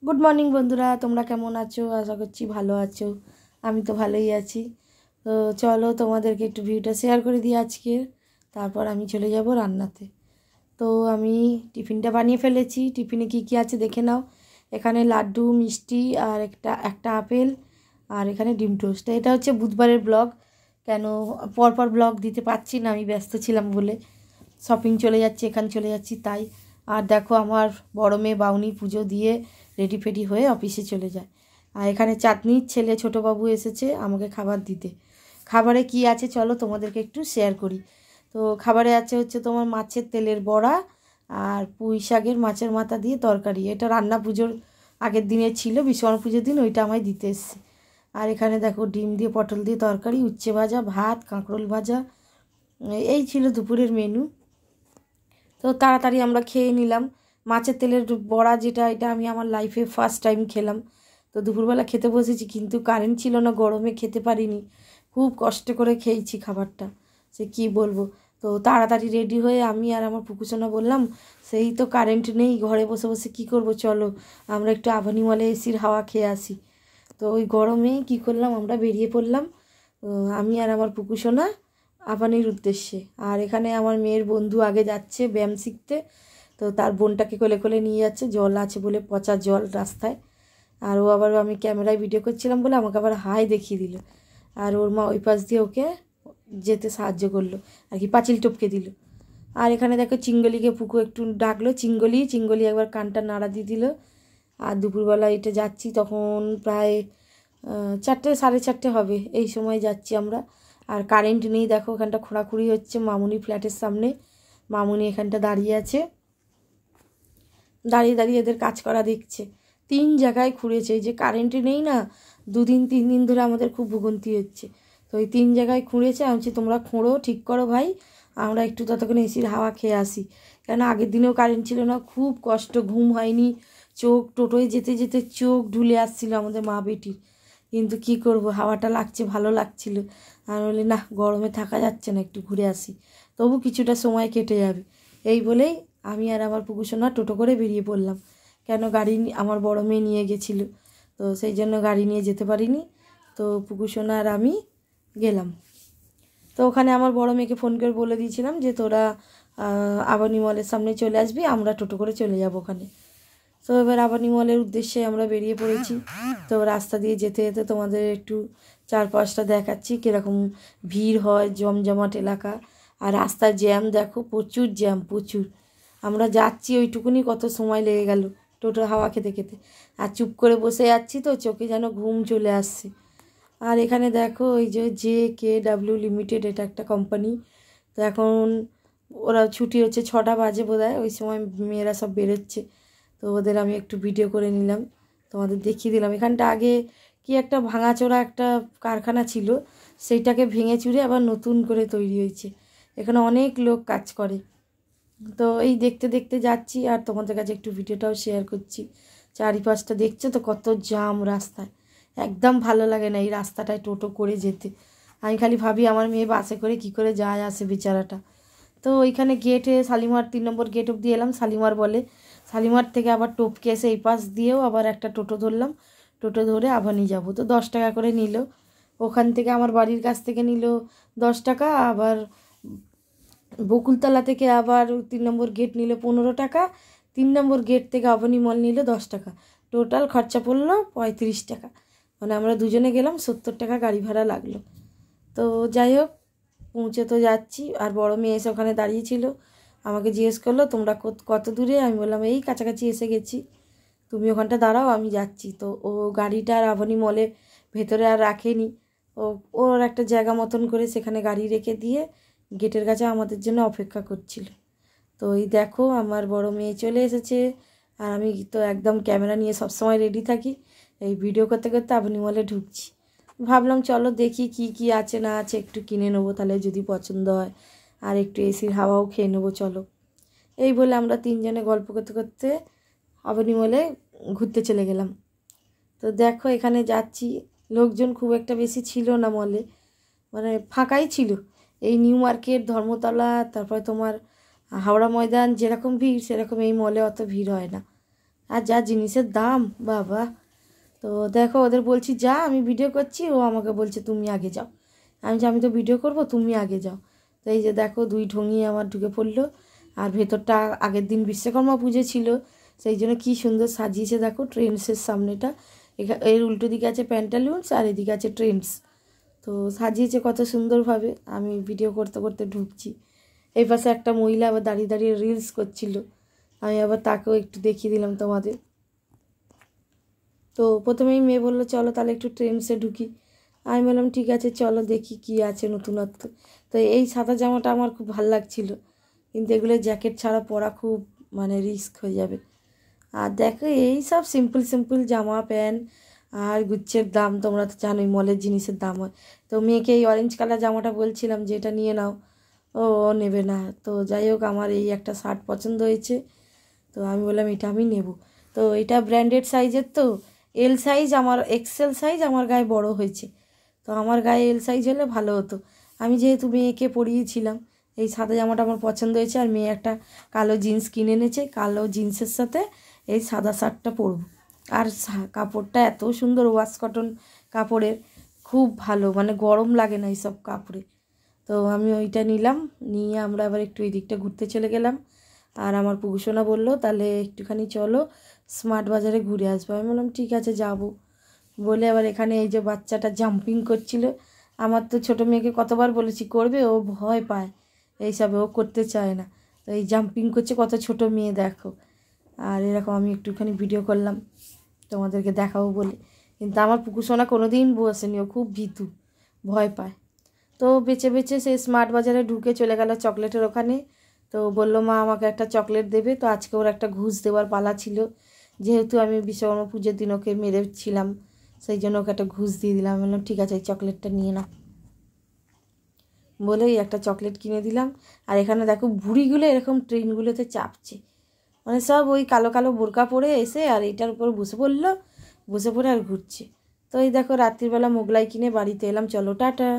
Good morning বন্ধুরা, তোমরা কেমন আছো? আশা করছি ভালো আছো। আমি তো ভালোই আছি। তো চলো তোমাদেরকে একটু ভিউটা শেয়ার করে দিই আজকে। তারপর আমি চলে যাব রান্নাতে। তো আমি টিফিনটা বানিয়ে ফেলেছি। টিফিনে কি কি আছে দেখে নাও। এখানে লাড্ডু, মিষ্টি আর একটা আপেল, আর এখানে ডিম টোস্ট। এটা হচ্ছে বুধবারের ব্লগ। কেন পরপর ব্লগ দিতে পারছি না, আমি ব্যস্ত ছিলাম বলে। শপিং চলে যাচ্ছি, এখানে চলে যাচ্ছি তাই। আর দেখো আমার বড় মেয়ে বাউনি পুজো দিয়ে রেডি ফেডি হয়ে অফিসে চলে যায়। আর এখানে চাঁদনির ছেলে ছোটোবাবু এসেছে আমাকে খাবার দিতে। খাবারে কি আছে চলো তোমাদেরকে একটু শেয়ার করি। তো খাবারে আছে হচ্ছে তোমার মাছের তেলের বড়া আর পুঁই শাকের মাছের মাথা দিয়ে তরকারি। এটা রান্না পুজোর আগের দিনে ছিল, বিশ্বকর্মা পুজোর দিন ওইটা আমায় দিতে এসছে। আর এখানে দেখো ডিম দিয়ে পটল দিয়ে তরকারি, উচ্ছে ভাজা, ভাত, কাঁকরোল ভাজা। এই ছিল দুপুরের মেনু। তো তাড়াতাড়ি আমরা খেয়ে নিলাম। মাছের তেলের বড়া যেটা, এটা আমি আমার লাইফে ফার্স্ট টাইম খেলাম। তো দুপুরবেলা খেতে বসেছি, কিন্তু কারেন্ট ছিল না, গরমে খেতে পারিনি। খুব কষ্ট করে খেয়েছি খাবারটা, সে কি বলবো। তো তাড়াতাড়ি রেডি হয়ে আমি আর আমার পুকুসোনা বললাম, সেই তো কারেন্ট নেই, ঘরে বসে বসে কী করব, চলো আমরা একটু আবানি মলে এসির হাওয়া খেয়ে আসি। তো ওই গরমে কী করলাম, আমরা বেরিয়ে পড়লাম। আমি আর আমার পুকুসোনা আবানির উদ্দেশ্যে। আর এখানে আমার মেয়ের বন্ধু আগে যাচ্ছে ব্যায়াম শিখতে। তো তার বোনটাকে কোলে কোলে নিয়ে যাচ্ছে, জল আছে বলে, পচা জল রাস্তায়। আর ও আবার, আমি ক্যামেরায় ভিডিও করছিলাম বলে আমাকে আবার হাই দেখিয়ে দিল। আর ওর মা ওই পাশ দিয়ে ওকে যেতে সাহায্য করলো, আর কি পাঁচিল টপকে দিল। আর এখানে দেখো চিঙ্গলিকে পুকু একটু ডাকলো, চিঙ্গলি চিঙ্গলি একবার কানটা নাড়া দিয়ে দিল। আর দুপুরবেলা এটা যাচ্ছি, তখন প্রায় 4টে 4:30 হবে, এই সময় যাচ্ছি আমরা। আর কারেন্ট নেই, দেখো ওখানটা খোঁড়াখুড়ি হচ্ছে মামুনি ফ্ল্যাটের সামনে। মামুনি এখানটা দাঁড়িয়ে আছে, দাঁড়িয়ে দাঁড়িয়ে এদের কাজ করা দেখছে। 3 জায়গায় খুঁড়েছে, এই যে কারেন্ট নেই না, 2 দিন 3 দিন ধরে আমাদের খুব ভোগান্তি হচ্ছে। তো এই 3 জায়গায় খুঁড়েছে। আমি বলছি তোমরা খোঁড়ো, ঠিক করো ভাই, আমরা একটু ততক্ষণ এসির হাওয়া খেয়ে আসি। কেন আগের দিনেও কারেন্ট ছিল না, খুব কষ্ট, ঘুম হয়নি। চোখ, টোটোয় যেতে যেতে চোখ ঢুলে আসছিল আমাদের মা বেটির। কিন্তু কি করব, হাওয়াটা লাগছে, ভালো লাগছিল। আর বলি না, গরমে থাকা যাচ্ছে না, একটু ঘুরে আসি, তবু কিছুটা সময় কেটে যাবে। এই বলেই আমি আর আমার পুকুসোনা টোটো করে বেরিয়ে পড়লাম। কেন গাড়ি আমার বড় মেয়ে নিয়ে গেছিলো, তো সেই জন্য গাড়ি নিয়ে যেতে পারিনি। তো পুকুসোনা আর আমি গেলাম। তো ওখানে আমার বড় মেয়েকে ফোন করে বলে দিয়েছিলাম যে তোরা আবানি মলের সামনে চলে আসবি, আমরা টোটো করে চলে যাব ওখানে। তো এবার আবানি মলের উদ্দেশ্যে আমরা বেরিয়ে পড়েছি। তো রাস্তা দিয়ে যেতে যেতে তোমাদের একটু চারপাশটা দেখাচ্ছি, কীরকম ভিড় হয়, জমজমাট এলাকা। আর রাস্তার জ্যাম দেখো, প্রচুর জ্যাম, প্রচুর। আমরা যাচ্ছি ওইটুকুনি কত সময় লেগে গেল টোটোর হাওয়া খেতে খেতে। আর চুপ করে বসে যাচ্ছি, তো চোখে যেন ঘুম চলে আসছে। আর এখানে দেখো ওই যে JKW লিমিটেড, এটা একটা কোম্পানি। তো এখন ওরা ছুটি হচ্ছে, 6টা বাজে বোধহয়, ওই সময় মেয়েরা সব বেরোচ্ছে। তো ওদের আমি একটু ভিডিও করে নিলাম, তোমাদের দেখিয়ে দিলাম। এখানটা আগে কি একটা ভাঙাচোরা একটা কারখানা ছিল, সেইটাকে ভেঙে চুরে আবার নতুন করে তৈরি হয়েছে। এখানে অনেক লোক কাজ করে। তো এই দেখতে দেখতে যাচ্ছি, আর তোমাদের কাছে একটু ভিডিওটাও শেয়ার করছি। চারিপাশটা দেখছো তো কত জাম রাস্তায়, একদম ভালো লাগে না এই রাস্তাটায় টোটো করে যেতে। আমি খালি ভাবি আমার মেয়ে বাসে করে কি করে যায় আসে বেচারাটা। তো ওইখানে গেটে শালিমার 3 নম্বর গেট অব্দি এলাম, শালিমার বলে। শালিমার থেকে আবার টপকে এসে এই পাশ দিয়েও আবার একটা টোটো ধরলাম। টোটো ধরে আবানি যাব। তো 10 টাকা করে নিল ওখান থেকে, আমার বাড়ির কাছ থেকে নিল 10 টাকা। আবার বকুলতলা থেকে আবার 3 নম্বর গেট নিল 15 টাকা। 3 নম্বর গেট থেকে আবানি মল নিল 10 টাকা। টোটাল খরচা পড়লো 35 টাকা। মানে আমরা দুজনে গেলাম, 70 টাকা গাড়ি ভাড়া লাগলো। তো যাই হোক, পৌঁছে তো যাচ্ছি। আর বড় মেয়ে এসে ওখানে দাঁড়িয়েছিল, আমাকে জিজ্ঞেস করলো তোমরা কত দূরে। আমি বললাম এই কাছাকাছি এসে গেছি, তুমি ওখানটা দাঁড়াও, আমি যাচ্ছি। তো ও গাড়িটা আর আবানি মলে ভেতরে আর রাখেনি, ওর একটা জায়গা মতন করে সেখানে গাড়ি রেখে দিয়ে গেটের কাছে আমাদের জন্য অপেক্ষা করছিল। তো এই দেখো আমার বড় মেয়ে চলে এসেছে। আর আমি তো একদম ক্যামেরা নিয়ে সবসময় রেডি থাকি, এই ভিডিও করতে করতে আবানি মলে ঢুকছি। ভাবলাম চলো দেখি কি কি আছে না আছে, একটু কিনে নেবো, তাহলে যদি পছন্দ হয়। আর একটু এসির হাওয়াও খেয়ে নেবো চলো। এই বলে আমরা 3 জনে গল্প করতে করতে আবানি মলে ঘুরতে চলে গেলাম। তো দেখো এখানে যাচ্ছি, লোকজন খুব একটা বেশি ছিল না মলে, মানে ফাঁকাই ছিল। এই নিউ মার্কেট, ধর্মতলা, তারপরে তোমার হাওড়া ময়দান যেরকম ভিড়, সেরকম এই মলে অত ভিড় হয় না। আর যা জিনিসের দাম বাবা। তো দেখো ওদের বলছি যা, আমি ভিডিও করছি, ও আমাকে বলছে তুমি আগে যাও। আমি তো ভিডিও করব, তুমি আগে যাও। তো এই যে দেখো দুই ঢঙি আমার ঢুকে পড়লো। আর ভেতরটা আগের দিন বিশ্বকর্মা পুজো ছিল, সেই জন্য কী সুন্দর সাজিয়েছে দেখো। ট্রেন্ডসের সামনেটা এর উল্টো দিকে আছে প্যান্টালুন্স আর এদিকে আছে ট্রেন্ডস। তো সাজিয়েছে কত সুন্দরভাবে। আমি ভিডিও করতে করতে ঢুকছি। এই পাশে একটা মহিলা আবার দাঁড়িয়ে দাঁড়িয়ে রিলস করছিল, আমি আবার তাকেও একটু দেখিয়ে দিলাম তোমাদের। তো প্রথমেই মেয়ে বললো চলো তাহলে একটু ট্রেন্ডসে ঢুকি। আমি বললাম ঠিক আছে চলো দেখি কি আছে নতুনত্ব। তো এই সাদা জামাটা আমার খুব ভালো লাগছিল, কিন্তু এগুলো জ্যাকেট ছাড়া পরা খুব মানে রিস্ক হয়ে যাবে। আর দেখো এই সব সিম্পল সিম্পল জামা প্যান্ট আর গুচ্ছের দাম তোমরা তো জানোই, মলের জিনিসের দাম হয়। তো মেয়েকে এই অরেঞ্জ কালার জামাটা বলছিলাম যে এটা নিয়ে নাও, ও নেবে না। তো যাই হোক আমার এই একটা শার্ট পছন্দ হয়েছে, তো আমি বললাম এটা আমি নেব। তো এটা ব্র্যান্ডেড সাইজের, তো এল সাইজ আমার, এক্সেল সাইজ আমার গায়ে বড় হয়েছে। তো আমার গায়ে এল সাইজ হলে ভালো হতো। আমি যেহেতু মেয়েকে পরিয়েছিলাম, এই সাদা জামাটা আমার পছন্দ হয়েছে। আর মেয়ে একটা কালো জিন্স কিনে এনেছে, কালো জিন্সের সাথে এই সাদা শার্টটা পরবো। আর কাপড়টা এত সুন্দর, ওয়াশ কটন কাপড়ের, খুব ভালো, মানে গরম লাগে না এইসব কাপড়ে। তো আমি ওইটা নিলাম, নিয়ে আমরা আবার একটু এই দিকটা ঘুরতে চলে গেলাম। আর আমার পুকুসোনা বললো তাহলে একটুখানি চলো স্মার্ট বাজারে ঘুরে আসবো। আমি বললাম ঠিক আছে যাব। বলে আবার এখানে এই যে বাচ্চাটা জাম্পিং করছিল, আমার তো ছোটো মেয়েকে কতবার বলেছি করবে, ও ভয় পায় এইসবে, ও করতে চায় না। তো এই জাম্পিং করছে, কত ছোট মেয়ে দেখো। আর এরকম আমি একটুখানি ভিডিও করলাম তোমাদেরকে দেখাবো বলে। কিন্তু আমার পুকুসোনা কোনো দিন বসেনি, ও খুব ভীতু, ভয় পায়। তো বেছে বেছে সে স্মার্ট বাজারে ঢুকে চলে গেল চকলেটের ওখানে। তো বললো মা আমাকে একটা চকলেট দেবে। তো আজকে ওর একটা ঘুষ দেওয়ার পালা ছিল, যেহেতু আমি বিশ্বকর্মা পুজোর দিন ওকে মেরেছিলাম, সেই জন্য ওকে একটা ঘুষ দিয়ে দিলাম। বললাম ঠিক আছে এই চকলেটটা নিয়ে নাও, বলেই একটা চকলেট কিনে দিলাম। আর এখানে দেখো বুড়িগুলো এরকম ট্রেনগুলোতে চাপছে, মানে সব ওই কালো কালো বোরকা পরে এসে আর এটার উপর বসে পড়লো, বসে পড়ে আর ঘুরছে। তো এই দেখো রাত্রিবেলা মোগলাই কিনে বাড়িতে এলাম। চলো টাটা।